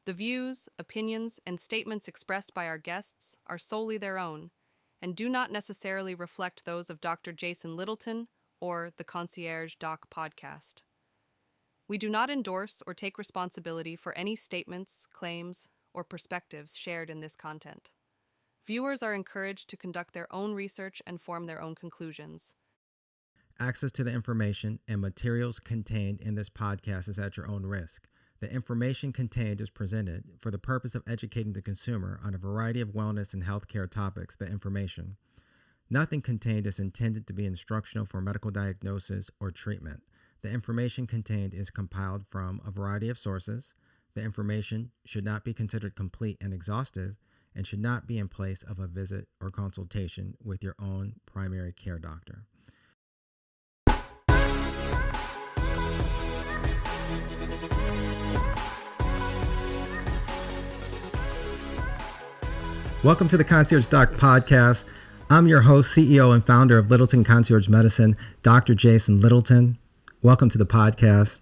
The views, opinions, and statements expressed by our guests are solely their own and do not necessarily reflect those of Dr. Jason Littleton or the Concierge Doc Podcast. We do not endorse or take responsibility for any statements, claims, or perspectives shared in this content. Viewers are encouraged to conduct their own research and form their own conclusions. Access to the information and materials contained in this podcast is at your own risk. The information contained is presented for the purpose of educating the consumer on a variety of wellness and healthcare topics. The information. Nothing contained is intended to be instructional for medical diagnosis or treatment. The information contained is compiled from a variety of sources. The information should not be considered complete and exhaustive and should not be in place of a visit or consultation with your own primary care doctor. Welcome to the Concierge Doc Podcast. I'm your host, CEO, and founder of Littleton Concierge Medicine, Dr. Jason Littleton. Welcome to the podcast.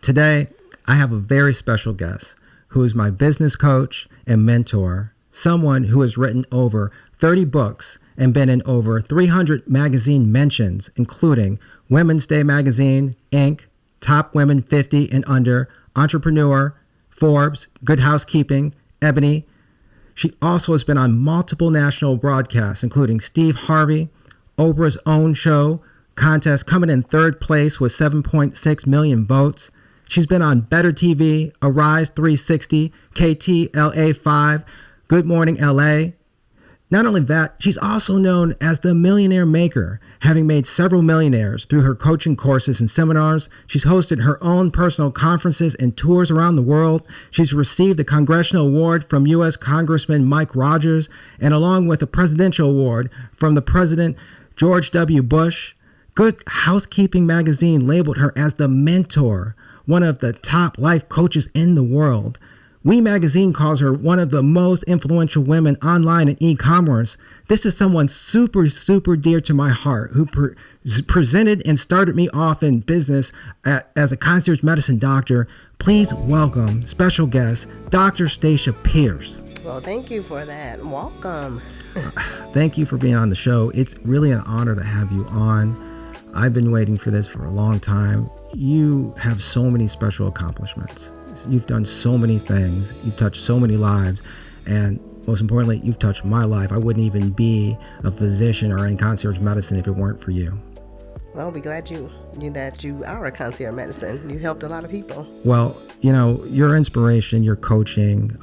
Today, I have a very special guest who is my business coach and mentor, someone who has written over 30 books and been in over 300 magazine mentions, including Women's Day Magazine, Inc., Top Women 50 and Under, Entrepreneur, Forbes, Good Housekeeping, Ebony. She also has been on multiple national broadcasts, including Steve Harvey, Oprah's own show, contest, coming in third place with 7.6 million votes. She's been on Better TV, Arise 360, KTLA 5, Good Morning LA. Not only that, she's also known as the Millionaire Maker, having made several millionaires through her coaching courses and seminars. She's hosted her own personal conferences and tours around the world. She's received a congressional award from U.S. Congressman Mike Rogers, and along with a presidential award from the President George W. Bush. Good Housekeeping magazine labeled her as the mentor, one of the top life coaches in the world. We Magazine calls her one of the most influential women online in e-commerce. This is someone super, super dear to my heart who presented and started me off in business as a concierge medicine doctor. Please welcome special guest, Dr. Stacia Pierce. Well, thank you for that. Welcome. Thank you for being on the show. It's really an honor to have you on. I've been waiting for this for a long time. You have so many special accomplishments. You've done so many things. You've touched so many lives. And most importantly, you've touched my life. I wouldn't even be a physician or in concierge medicine if it weren't for you. Well, I'll be glad you are a concierge medicine. You helped a lot of people. Well, you know, your inspiration, your coaching,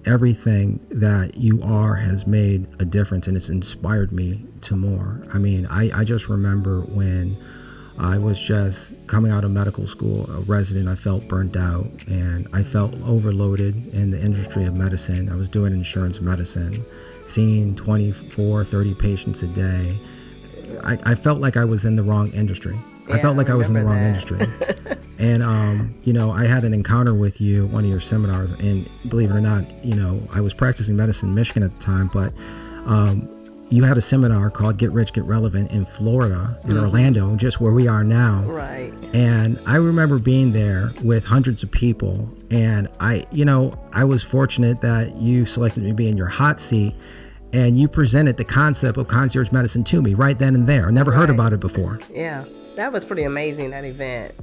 everything that you are has made a difference, and it's inspired me to more. I mean, I just remember when I was just coming out of medical school, a resident. I felt burnt out and I felt overloaded in the industry of medicine. I was doing insurance medicine, seeing 24, 30 patients a day. I felt like I was in the wrong industry. Yeah, I felt like I was in the wrong industry. And, you know, I had an encounter with you at one of your seminars, and believe it or not, you know, I was practicing medicine in Michigan at the time, but you had a seminar called Get Rich, Get Relevant in Florida, in Orlando, just where we are now. Right. And I remember being there with hundreds of people. And I was fortunate that you selected me to be in your hot seat, and you presented the concept of concierge medicine to me right then and there. I never heard about it before. Yeah, that was pretty amazing, that event,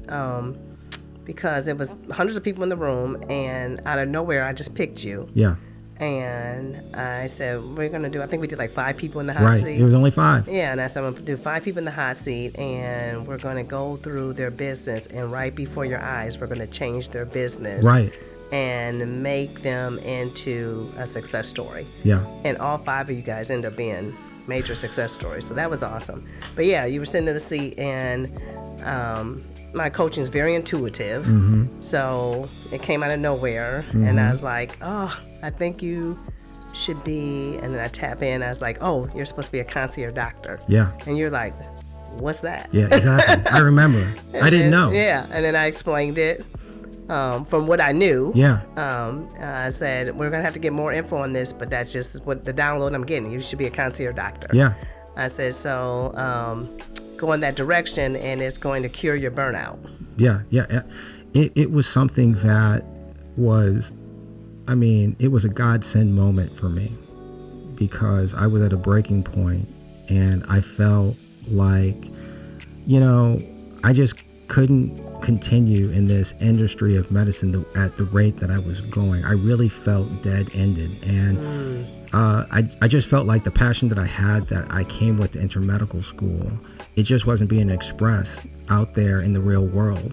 because it was hundreds of people in the room, and out of nowhere, I just picked you. Yeah. And I said, we're going to do, I think we did like 5 people in the hot seat. Right, it was only 5. Yeah, and I said, I'm going to do 5 people in the hot seat, and we're going to go through their business, and right before your eyes, we're going to change their business. Right. And make them into a success story. Yeah. And all 5 of you guys end up being major success stories. So that was awesome. But yeah, you were sitting in the seat, and my coaching is very intuitive. Mm-hmm. So it came out of nowhere. Mm-hmm. And I was like, oh, I think you should be. And then I tap in. I was like, oh, you're supposed to be a concierge doctor. Yeah. And you're like, what's that? Yeah, exactly. I remember. I didn't know. Yeah. And then I explained it. From what I knew. Yeah. I said, we're going to have to get more info on this, but that's just what the download I'm getting. You should be a concierge doctor. Yeah. I said, so go in that direction, and it's going to cure your burnout. Yeah. It was something that was I mean, it was a godsend moment for me because I was at a breaking point and I felt like, I just couldn't continue in this industry of medicine at the rate that I was going. I really felt dead-ended. And I just felt like the passion that I had that I came with to enter medical school, it just wasn't being expressed out there in the real world,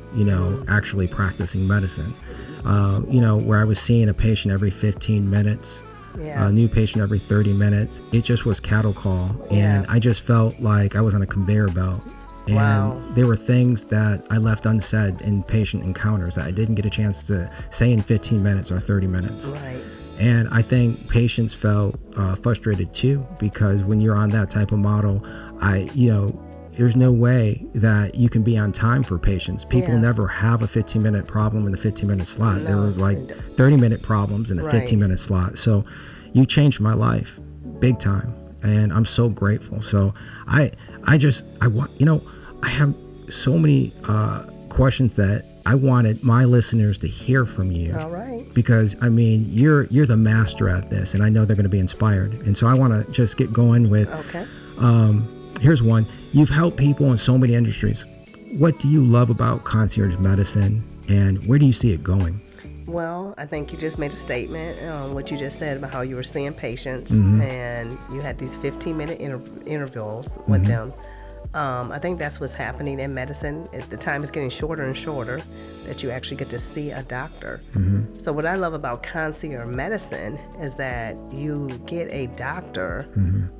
actually practicing medicine. Where I was seeing a patient every 15 minutes, a new patient every 30 minutes. It just was cattle call. And I just felt like I was on a conveyor belt. And there were things that I left unsaid in patient encounters that I didn't get a chance to say in 15 minutes or 30 minutes. Right. And I think patients felt frustrated too, because when you're on that type of model, there's no way that you can be on time for patients. People never have a 15-minute problem in the 15-minute slot. No, there were like 30-minute problems in a 15-minute slot. So you changed my life big time. And I'm so grateful. So I have so many questions that I wanted my listeners to hear from you. All right. Because you're the master at this, and I know they're going to be inspired. And so I want to just get going with. Okay. Here's one. You've helped people in so many industries. What do you love about concierge medicine, and where do you see it going? Well, I think you just made a statement on what you just said about how you were seeing patients and you had these 15-minute intervals with them. I think that's what's happening in medicine. The time is getting shorter and shorter that you actually get to see a doctor. So what I love about concierge medicine is that you get a doctor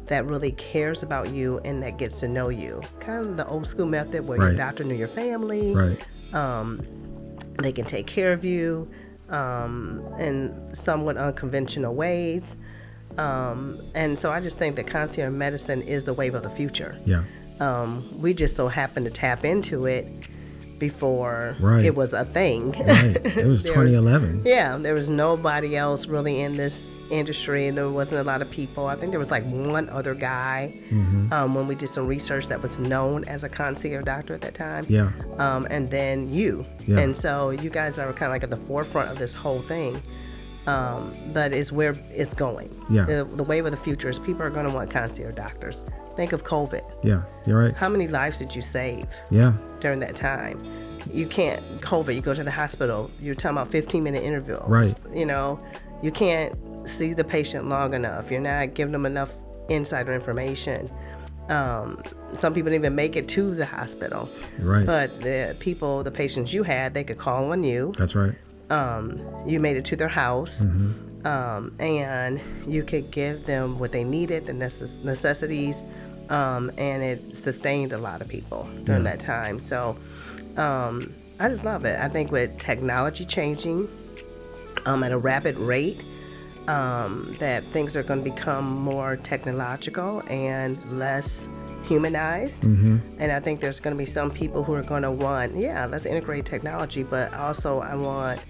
that really cares about you and that gets to know you. Kind of the old school method where your doctor knew your family. Right. They can take care of you in somewhat unconventional ways. And so I just think that concierge medicine is the wave of the future. Yeah. We just so happened to tap into it before it was a thing. Right. It was 2011. There was nobody else really in this industry, and there wasn't a lot of people. I think there was like one other guy when we did some research that was known as a concierge doctor at that time. Yeah. And then you. Yeah. And so you guys are kind of like at the forefront of this whole thing. But it's where it's going. Yeah. The wave of the future is people are going to want concierge doctors. Think of COVID. Yeah, you're right. How many lives did you save during that time? You can't, COVID, you go to the hospital, you're talking about 15-minute interviews. Right. You can't see the patient long enough. You're not giving them enough insider information. Some people didn't even make it to the hospital. Right. But the patients you had, they could call on you. That's right. You made it to their house. And you could give them what they needed, the necessities, and it sustained a lot of people during that time. So I just love it. I think with technology changing at a rapid rate, that things are going to become more technological and less humanized. And I think there's going to be some people who are going to want, let's integrate technology, but also I want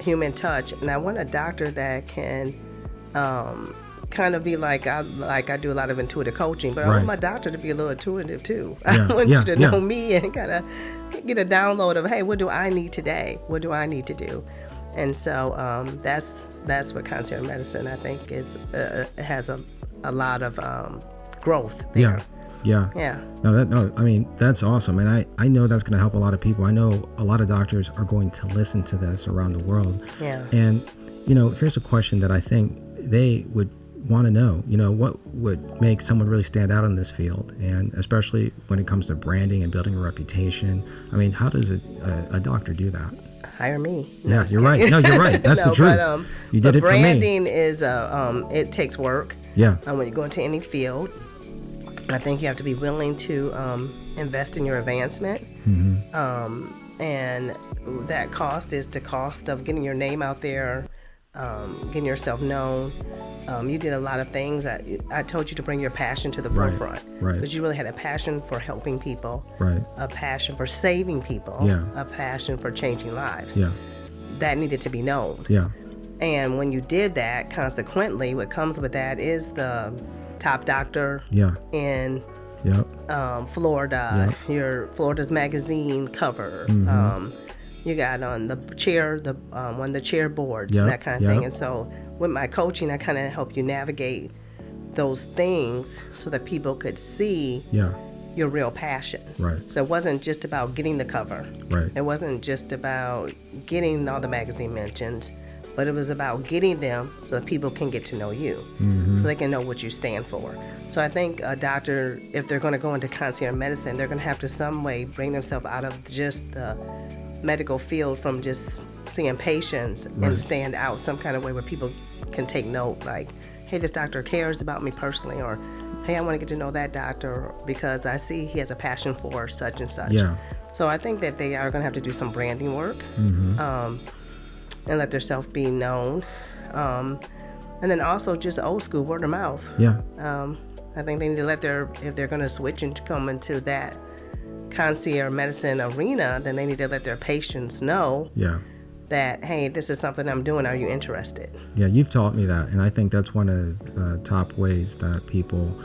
human touch, and I want a doctor that can kind of be like I do a lot of intuitive coaching, but I want my doctor to be a little intuitive too. I want you to know me and kind of get a download of, hey, what do I need today? What do I need to do? And so that's what concierge medicine, I think, is has a lot of growth there. Yeah. No, that's awesome. And I know that's going to help a lot of people. I know a lot of doctors are going to listen to this around the world. Yeah. And, here's a question that I think they would want to know. What would make someone really stand out in this field? And especially when it comes to branding and building a reputation. How does a doctor do that? Hire me. No, you're right. No, you're right. That's the truth. But, you did it for me. Branding is, it takes work. Yeah. When you go into any field, I think you have to be willing to invest in your advancement. And that cost is the cost of getting your name out there, getting yourself known. You did a lot of things. I told you to bring your passion to the forefront. Right. Because you really had a passion for helping people. Right. A passion for saving people. Yeah. A passion for changing lives. Yeah. That needed to be known. Yeah. And when you did that, consequently, what comes with that is the top doctor in Florida, your Florida's magazine cover, You got on the chair, one of the chair boards, Yep, that kind of yep. thing. And so with my coaching, I kind of help you navigate those things so that people could see Yeah. your real passion. Right. So it wasn't just about getting the cover. Right. It wasn't just about getting all the magazine mentions, but it was about getting them so that people can get to know you, so they can know what you stand for. So I think a doctor, if they're going to go into concierge medicine, they're going to have to some way bring themselves out of just the medical field from just seeing patients and stand out some kind of way where people can take note, like, hey, this doctor cares about me personally, or hey, I want to get to know that doctor because I see he has a passion for such and such. Yeah. So I think that they are going to have to do some branding work and let themselves be known. And then also just old school word of mouth. Yeah. I think they need to let if they're going to switch and come into that concierge medicine arena, then they need to let their patients know Yeah. that, hey, this is something I'm doing. Are you interested? Yeah, you've taught me that, and I think that's one of the top ways that people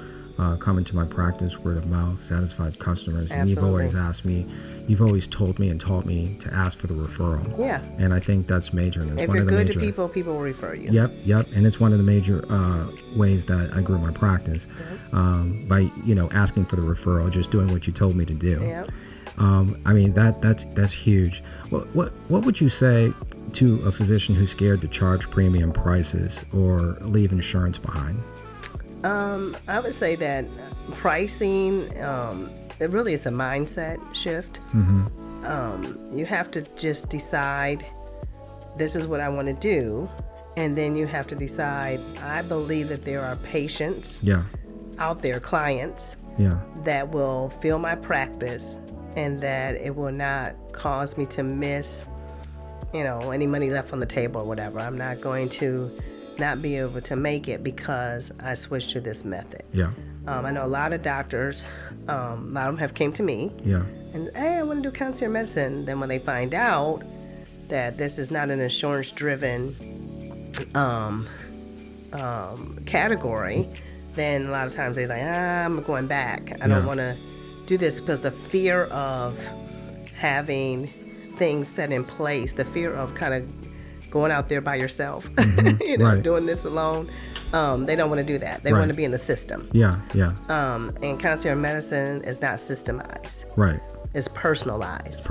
come into my practice, word of mouth, satisfied customers. And you've always asked me, you've always told me and taught me to ask for the referral. Yeah. And I think that's major. And it's If one you're of the good major, to people, people will refer you. Yep. And it's one of the major ways that I grew my practice by, asking for the referral, just doing what you told me to do. Yep. I mean, that's huge. What would you say to a physician who's scared to charge premium prices or leave insurance behind? I would say that pricing, it really is a mindset shift. You have to just decide, this is what I want to do. And then you have to decide, I believe that there are patients out there, clients, that will fill my practice and that it will not cause me to miss, any money left on the table or whatever. I'm not going to not be able to make it because I switched to this method. I know a lot of doctors, a lot of them have came to me and, hey, I want to do concierge medicine. Then when they find out that this is not an insurance-driven category, then a lot of times they're like, I'm going back. I don't want to do this, because the fear of having things set in place, the fear of kind of going out there by yourself, doing this alone, they don't want to do that. They want to be in the system. And concierge medicine is not systemized. It's personalized.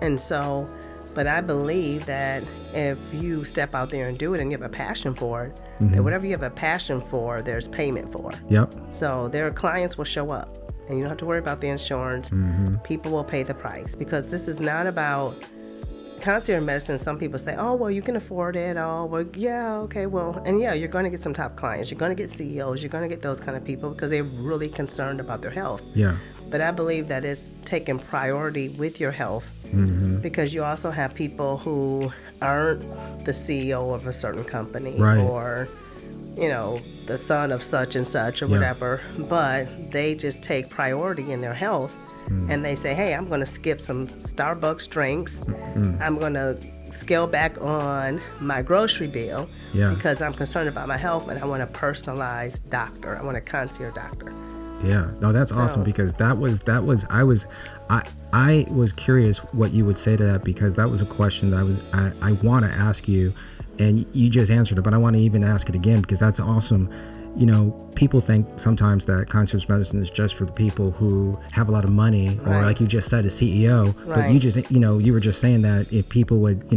And so, but I believe that if you step out there and do it and you have a passion for it, and whatever you have a passion for, there's payment for. So their clients will show up. And you don't have to worry about the insurance. People will pay the price, because this is not about concierge medicine. Some people say, oh, well, you can afford it. Oh, well, yeah, okay, well, and yeah, you're going to get some top clients. You're going to get CEOs. You're going to get those kind of people because they're really concerned about their health. But I believe that it's taking priority with your health, because you also have people who aren't the CEO of a certain company or the son of such and such or whatever, but they just take priority in their health and they say, hey, I'm going to skip some Starbucks drinks. I'm going to scale back on my grocery bill because I'm concerned about my health, and I want a personalized doctor. I want a concierge doctor. No, that's awesome, because I was curious what you would say to that, because that was a question that I want to ask you. And you just answered it, but I want to even ask it again, because that's awesome. People think sometimes that concierge medicine is just for the people who have a lot of money, or like you just said, a CEO. But you just, you were just saying that if people would,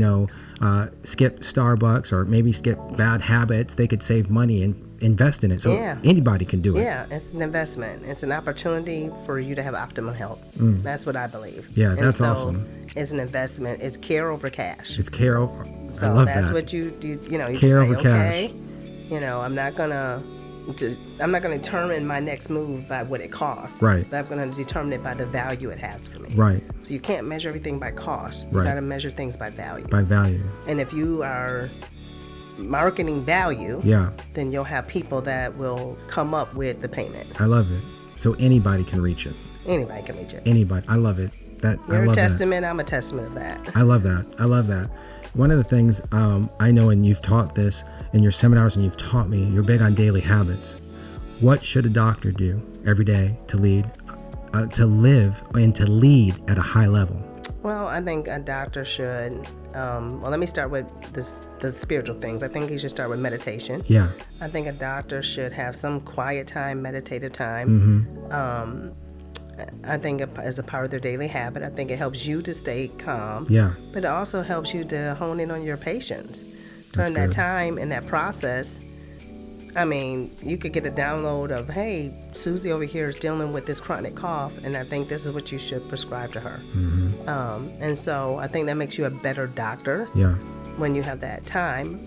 skip Starbucks or maybe skip bad habits, they could save money and invest in it. So anybody can do it. It's an investment. It's an opportunity for you to have optimal health. That's what I believe. That's awesome. It's an investment. It's care over cash. It's care over. So I love that's that. what you care say, over okay, cash. I'm not gonna determine my next move by what it costs. But I'm gonna determine it by the value it has for me. So you can't measure everything by cost. You gotta measure things by value. And if you are marketing value, then you'll have people that will come up with the payment. I love it. So anybody can reach it. Anybody can reach it. Anybody. I love it. You're a testament. I'm a testament of that. I love that. One of the things I know, and you've taught this in your seminars, and you've taught me, you're big on daily habits. What should a doctor do every day to live and to lead at a high level? Well, I think a doctor should, let me start with the spiritual things. I think he should start with meditation. Yeah. I think a doctor should have some quiet time, meditative time. I think as a part of their daily habit, I think it helps you to stay calm. Yeah. But it also helps you to hone in on your patients. During that time and that process, I mean, you could get a download of, hey, Susie over here is dealing with this chronic cough, and I think this is what you should prescribe to her. And so I think that makes you a better doctor when you have that time.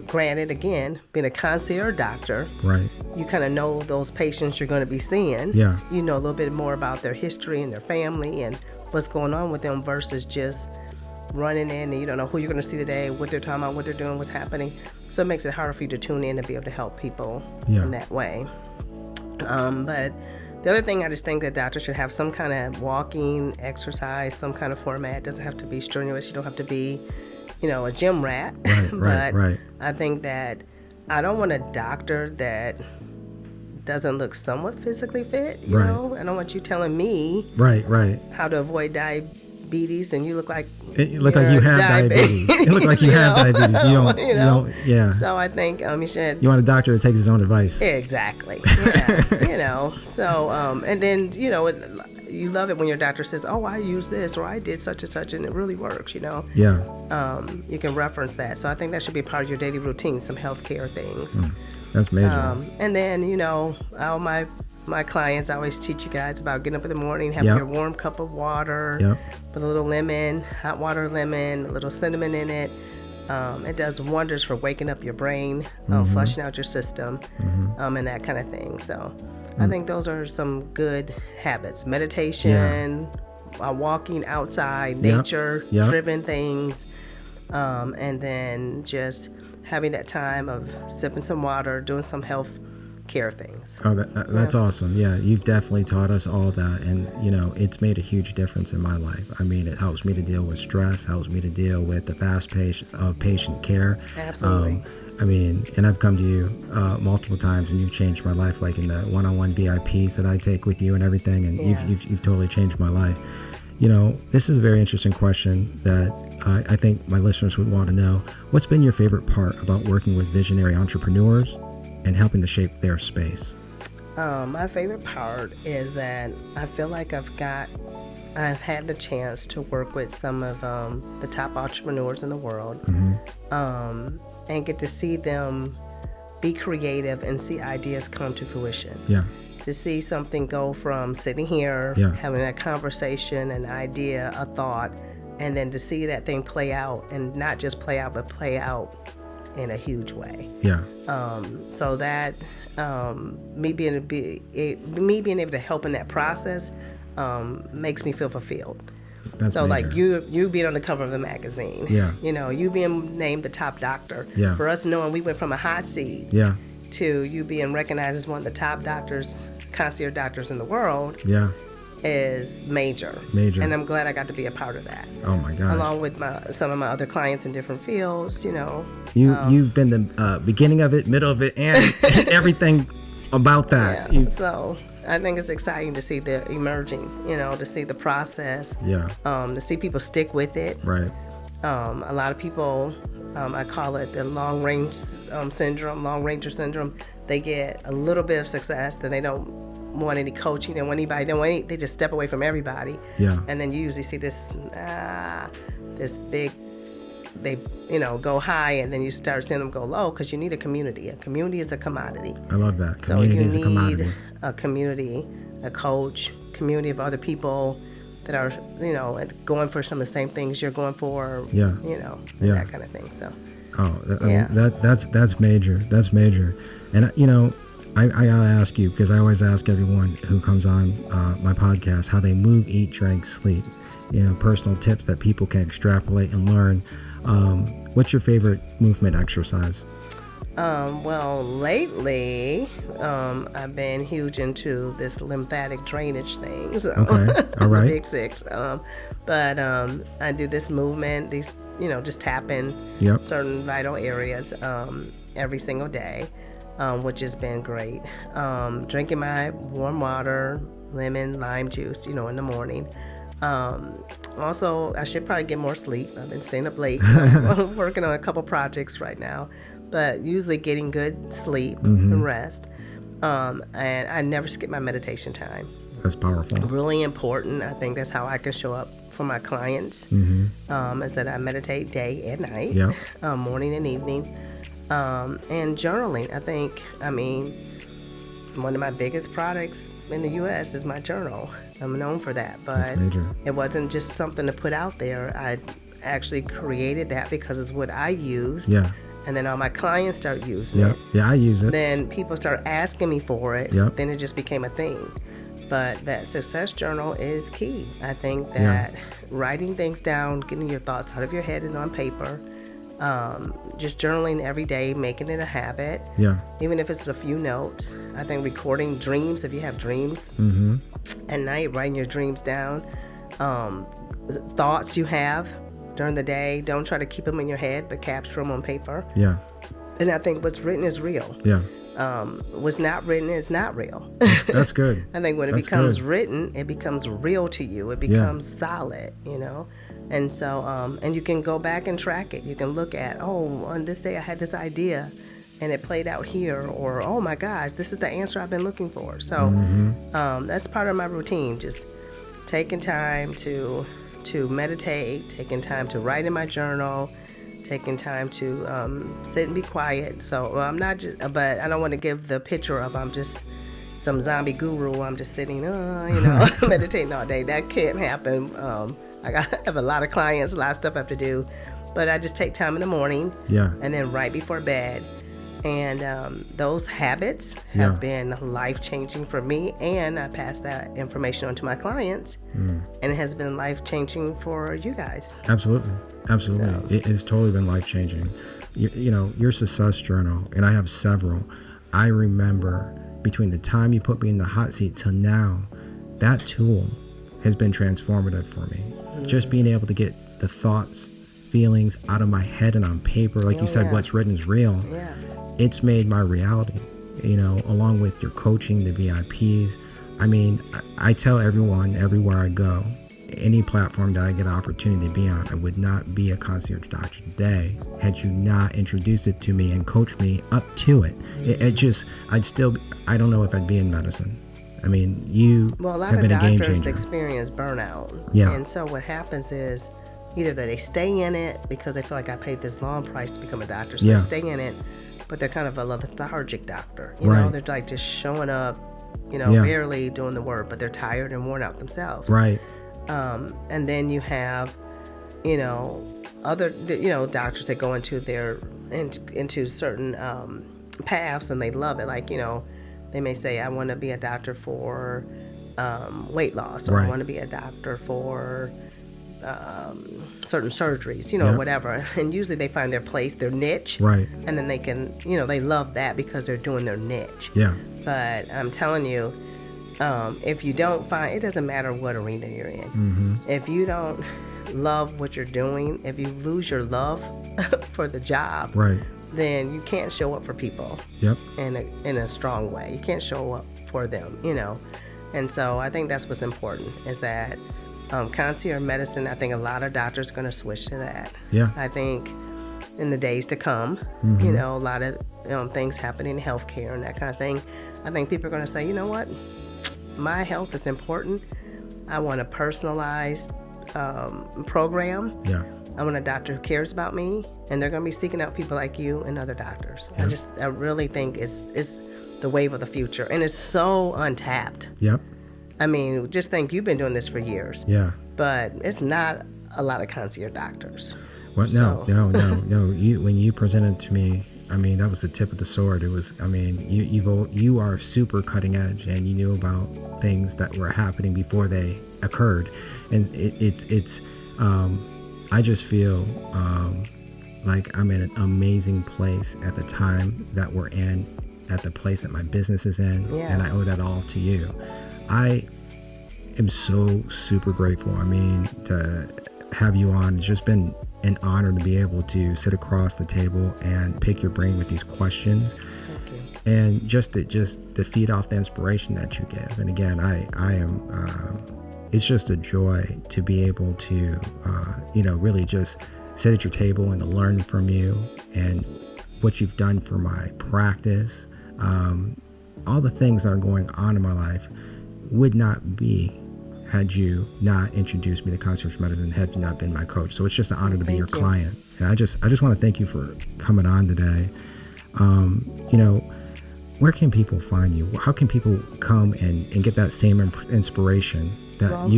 Granted, again, being a concierge doctor, right, you kind of know those patients you're going to be seeing. Yeah. You know a little bit more about their history and their family and what's going on with them versus just running in and you don't know who you're going to see today, what they're talking about, what they're doing, what's happening. So it makes it harder for you to tune in and be able to help people in that way. But the other thing, I just think that doctors should have some kind of walking exercise, some kind of format. It doesn't have to be strenuous. You don't have to be, a gym rat. Right. I think that I don't want a doctor that doesn't look somewhat physically fit. You know, I don't want you telling me how to avoid diabetes, and you look like you have diabetes. You look like you have diabetes. You don't. Yeah. So I think you should. You want a doctor that takes his own advice. Exactly. Yeah. So and then you love it when your doctor says, "Oh, I use this," or "I did such and such, and it really works." Yeah. You can reference that. So I think that should be part of your daily routine. Some healthcare things. That's major. And then all my clients, I always teach you guys about getting up in the morning, having your warm cup of water with a little lemon, hot water lemon, a little cinnamon in it. It does wonders for waking up your brain, flushing out your system, and that kind of thing. So I think those are some good habits. Meditation, walking outside, nature-driven things, and then just having that time of sipping some water, doing some health care things. Oh, that's awesome. Yeah, you've definitely taught us all that, and it's made a huge difference in my life. I mean, it helps me to deal with stress, helps me to deal with the fast pace of patient care. Absolutely. I mean, and I've come to you multiple times, and you've changed my life, like in the one-on-one VIPs that I take with you and everything, and you've totally changed my life. This is a very interesting question that I think my listeners would want to know. What's been your favorite part about working with visionary entrepreneurs and helping to shape their space? My favorite part is that I feel like I've had the chance to work with some of the top entrepreneurs in the world, and get to see them be creative and see ideas come to fruition. Yeah. To see something go from sitting here, having a conversation, an idea, a thought, and then to see that thing play out, and not just play out, but play out in a huge way. Yeah. So that me being able to help in that process makes me feel fulfilled. That's so major. Like you being on the cover of the magazine. Yeah. You being named the top doctor. Yeah. For us knowing we went from a hot seat. Yeah. To you being recognized as one of the top doctors, concierge doctors in the world. Yeah. Is major. And I'm glad I got to be a part of that. Oh my gosh. Along with some of my other clients in different fields, You've been the beginning of it, middle of it, and everything about that. Yeah. So I think it's exciting to see the emerging, to see the process. Yeah. To see people stick with it. Right. A lot of people, I call it the long ranger syndrome. They get a little bit of success, then they don't want any coaching, they don't want anybody, they just step away from everybody. Yeah. And then you usually see this big, they go high, and then you start seeing them go low, because you need a community. A community is a commodity. I love that. Community is a commodity. A community, a coach, community of other people that are going for some of the same things you're going for. Yeah. That kind of thing. So. That's major. That's major. And I gotta ask you, because I always ask everyone who comes on my podcast how they move, eat, drink, sleep. Personal tips that people can extrapolate and learn. What's your favorite movement exercise? Well, lately, I've been huge into this lymphatic drainage thing. So, okay, all right. Big six. But I do this movement, just tapping certain vital areas every single day, which has been great. Drinking my warm water, lemon, lime juice, in the morning. Also, I should probably get more sleep. I've been staying up late. I'm working on a couple projects right now, but usually getting good sleep and rest. And I never skip my meditation time. That's powerful. Really important. I think that's how I can show up for my clients. Is that I meditate day and night, morning and evening, and journaling. I mean, one of my biggest products in the U.S. is my journal. I'm known for that, but it wasn't just something to put out there. I actually created that because it's what I used. Yeah. And then all my clients start using it. Yeah, I use it. Then people start asking me for it. Yep. Then it just became a thing. But that success journal is key. I think that writing things down, getting your thoughts out of your head and on paper, just journaling every day, making it a habit. Yeah. Even if it's a few notes. I think recording dreams, if you have dreams at night, writing your dreams down. Thoughts you have during the day, don't try to keep them in your head, but capture them on paper. Yeah. And I think what's written is real. Yeah. What's not written is not real. That's good. I think when it becomes written, it becomes real to you. It becomes solid, you know? And so, and you can go back and track it. You can look at, oh, on this day I had this idea and it played out here, or, oh my gosh, this is the answer I've been looking for. So that's part of my routine, just taking time to meditate, taking time to write in my journal, taking time to sit and be quiet. So I'm not just, but I don't want to give the picture of I'm just some zombie guru. I'm just sitting, meditating all day. That can't happen. I have a lot of clients, a lot of stuff I have to do, but I just take time in the morning, and then right before bed. And those habits have been life-changing for me, and I pass that information on to my clients, and it has been life-changing for you guys. Absolutely. So. It has totally been life-changing. You know, your success journal, and I have several, I remember between the time you put me in the hot seat till now, that tool has been transformative for me. Just being able to get the thoughts, feelings out of my head and on paper, like you said, what's written is real. Yeah. It's made my reality, you know, along with your coaching, the VIPs. I mean, I tell everyone everywhere I go, any platform that I get an opportunity to be on, I would not be a concierge doctor today had you not introduced it to me and coached me up to it. I don't know if I'd be in medicine. I mean, you have been a game changer. Well, a lot of doctors experience burnout. Yeah. And so what happens is either that they stay in it because they feel like I paid this long price to become a doctor, so they stay in it, but they're kind of a lethargic doctor. You know, they're like just showing up, barely doing the work, but they're tired and worn out themselves. Right. And then you have, other, doctors that go into into certain paths and they love it. Like, they may say, I want to be a doctor for weight loss, or I want to be a doctor for certain surgeries, whatever. And usually they find their place, their niche. Right. And then they can, they love that because they're doing their niche. Yeah. But I'm telling you, if you don't find, it doesn't matter what arena you're in. If you don't love what you're doing, if you lose your love for the job, then you can't show up for people in a strong way. You can't show up for them, And so I think that's what's important, is that concierge medicine, I think a lot of doctors are going to switch to that. Yeah. I think in the days to come, a lot of things happening in healthcare and that kind of thing. I think people are going to say, you know what? My health is important. I want a personalized program. Yeah. I want a doctor who cares about me, and they're going to be seeking out people like you and other doctors. Yeah. I really think it's the wave of the future, and it's so untapped. Yep. I mean, just think you've been doing this for years. Yeah. But it's not a lot of concierge doctors. Well, no. When you presented to me, I mean, that was the tip of the sword. It was, I mean, you are super cutting edge, and you knew about things that were happening before they occurred, and it's. I just feel like I'm in an amazing place at the time that we're in, at the place that my business is in, and I owe that all to you. I am so super grateful. I mean, to have you on, it's just been an honor to be able to sit across the table and pick your brain with these questions. Thank you. And just to feed off the inspiration that you give. And again, I am it's just a joy to be able to, really just sit at your table and to learn from you and what you've done for my practice. All the things that are going on in my life would not be had you not introduced me to concierge medicine, had you not been my coach. So it's just an honor to be your client. And I just want to thank you for coming on today. Where can people find you? How can people come and get that same inspiration that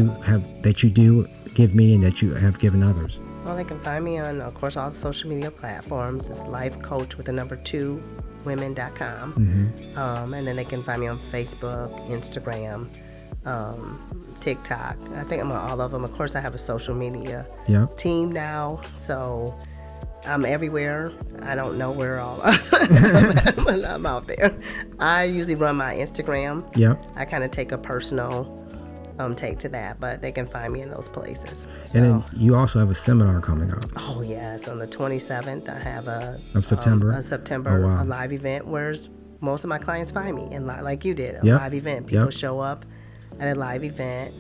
you do give me and that you have given others? Well, they can find me on, of course, all the social media platforms. It's Life Coach with the number 2 women.com. Mm-hmm. And then they can find me on Facebook, Instagram, TikTok. I think I'm on all of them. Of course, I have a social media team now, so I'm everywhere. I don't know where all I'm out there. I usually run my Instagram. I kind of take a personal take to that, but they can find me in those places. So. And then you also have a seminar coming up. Oh yes, on the 27th I have of September. A live event where most of my clients find me, and like you did, a live event. People show up at a live event,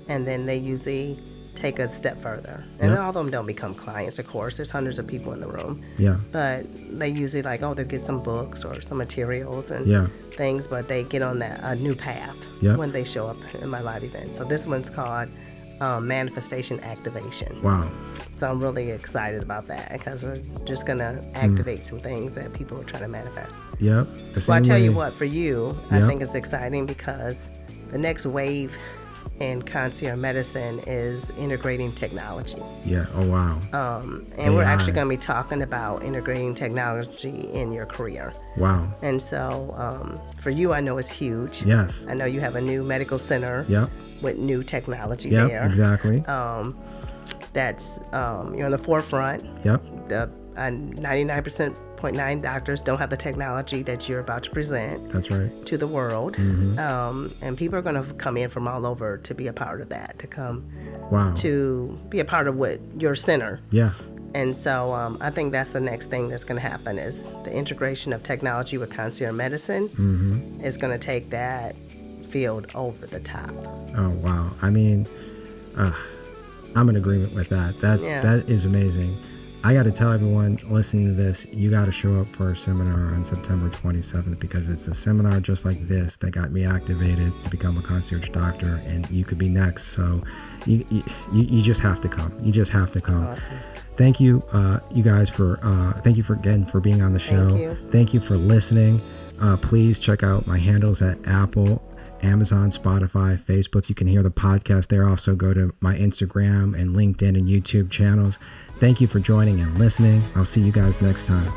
and then they usually take a step further. And all of them don't become clients, of course. There's hundreds of people in the room. But they usually they'll get some books or some materials and things, but they get on a new path when they show up in my live event. So this one's called Manifestation Activation. Wow. So I'm really excited about that because we're just going to activate some things that people are trying to manifest. Well, I tell you what, for you, I think it's exciting because the next wave in concierge medicine is integrating technology. Oh wow. And we're actually going to be talking about integrating technology in your career. Wow. And so for you, I know it's huge. Yes. I know you have a new medical center with new technology there. Exactly. That's you're on the forefront. The 99.9 doctors don't have the technology that you're about to present. That's right. To the world. And people are going to come in from all over to be a part of that, to come to be a part of your center. And so I think that's the next thing that's going to happen is the integration of technology with concierge medicine is going to take that field over the top. Oh, wow. I mean, I'm in agreement with that. That is amazing. I got to tell everyone listening to this, you got to show up for our seminar on September 27th because it's a seminar just like this that got me activated to become a concierge doctor, and you could be next. So you just have to come. You just have to come. Awesome. Thank you, you guys, thank you again for being on the show. Thank you for listening. Please check out my handles at Apple, Amazon, Spotify, Facebook. You can hear the podcast there. Also go to my Instagram and LinkedIn and YouTube channels. Thank you for joining and listening. I'll see you guys next time.